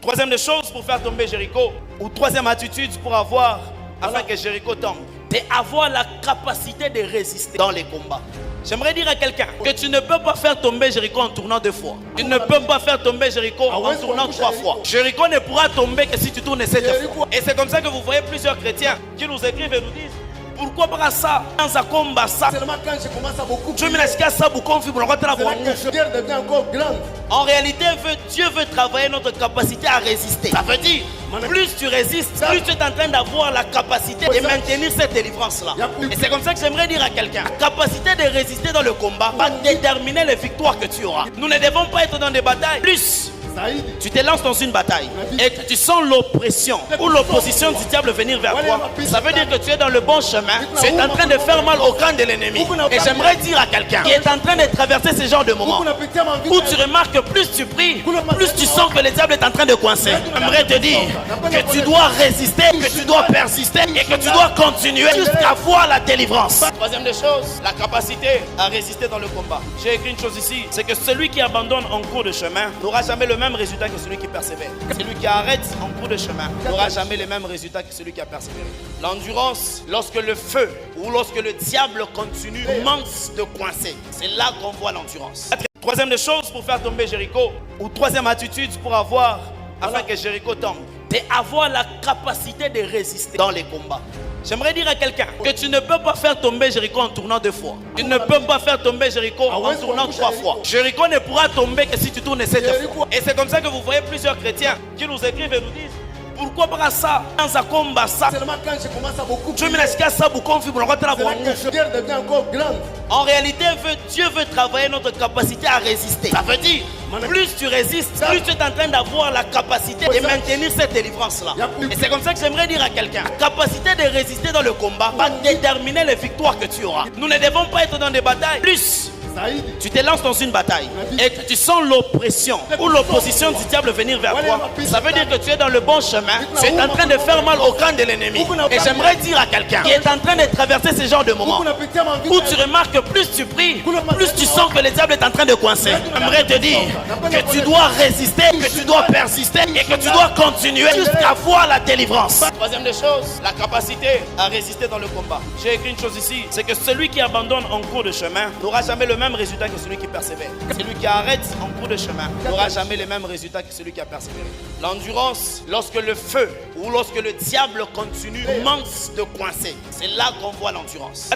Troisième des choses pour faire tomber Jéricho, ou troisième attitude pour avoir, afin que Jéricho tombe, c'est avoir la capacité de résister dans les combats. J'aimerais dire à quelqu'un que tu ne peux pas faire tomber Jéricho en tournant 2 fois. Tu ne peux pas faire tomber Jéricho en tournant 3 fois. Jéricho ne pourra tomber que si tu tournes 7 fois. Et c'est comme ça que vous voyez plusieurs chrétiens qui nous écrivent et nous disent: pourquoi pas ça? Seulement quand je commence à beaucoup prier, que la guerre devient encore grande. En réalité, Dieu veut travailler notre capacité à résister. Ça veut dire, plus tu résistes, plus tu es en train d'avoir la capacité de maintenir cette délivrance-là. Et c'est comme ça que j'aimerais dire à quelqu'un: la capacité de résister dans le combat va déterminer les victoires que tu auras. Nous ne devons pas être dans des batailles. Plus tu te lances dans une bataille et que tu sens l'oppression ou l'opposition du diable venir vers toi, ça veut dire que tu es dans le bon chemin. Tu es en train de faire mal au camp de l'ennemi. Et j'aimerais dire à quelqu'un qui est en train de traverser ce genre de moments où tu remarques que plus tu pries, plus tu sens que le diable est en train de coincer. J'aimerais te dire que tu dois résister, que tu dois persister et que tu dois continuer jusqu'à voir la délivrance. Troisième des choses, la capacité à résister dans le combat. J'ai écrit une chose ici, c'est que celui qui abandonne en cours de chemin n'aura jamais le même résultat que celui qui persévère. Celui qui arrête en cours de chemin n'aura jamais les mêmes résultats que celui qui a persévéré. L'endurance, lorsque le feu ou lorsque le diable continue, commence de coincer, c'est là qu'on voit l'endurance. Troisième des choses pour faire tomber Jéricho, ou troisième attitude pour avoir, afin que Jéricho tombe, c'est avoir la capacité de résister dans les combats. J'aimerais dire à quelqu'un que tu ne peux pas faire tomber Jéricho en tournant 2 fois. Tu ne peux pas faire tomber Jéricho en tournant 3 fois. Jéricho ne pourra tomber que si tu tournes 7 fois. Et c'est comme ça que vous voyez plusieurs chrétiens qui nous écrivent et nous disent: pourquoi pas ça? Seulement quand je commence à beaucoup prier, que la guerre devient encore grande. En réalité, Dieu veut travailler notre capacité à résister. Ça veut dire, plus tu résistes, plus tu es en train d'avoir la capacité de maintenir cette délivrance-là. Et c'est comme ça que j'aimerais dire à quelqu'un: la capacité de résister dans le combat va déterminer les victoires que tu auras. Nous ne devons pas être dans des batailles. Plus tu te lances dans une bataille et que tu sens l'oppression ou l'opposition du diable venir vers toi, ça veut dire que tu es dans le bon chemin. Tu es en train de faire mal au camp de l'ennemi. Et j'aimerais dire à quelqu'un qui est en train de traverser ce genre de moments où tu remarques que plus tu pries, plus tu sens que le diable est en train de coincer. J'aimerais te dire que tu dois résister, que tu dois persister et que tu dois continuer jusqu'à voir la délivrance. Troisième des choses, la capacité à résister dans le combat. J'ai écrit une chose ici, c'est que celui qui abandonne en cours de chemin n'aura jamais le même résultat que celui qui persévère. Celui qui arrête en cours de chemin n'aura jamais les mêmes résultats que celui qui a persévéré. L'endurance, lorsque le feu ou lorsque le diable continue, commence de coincer, c'est là qu'on voit l'endurance.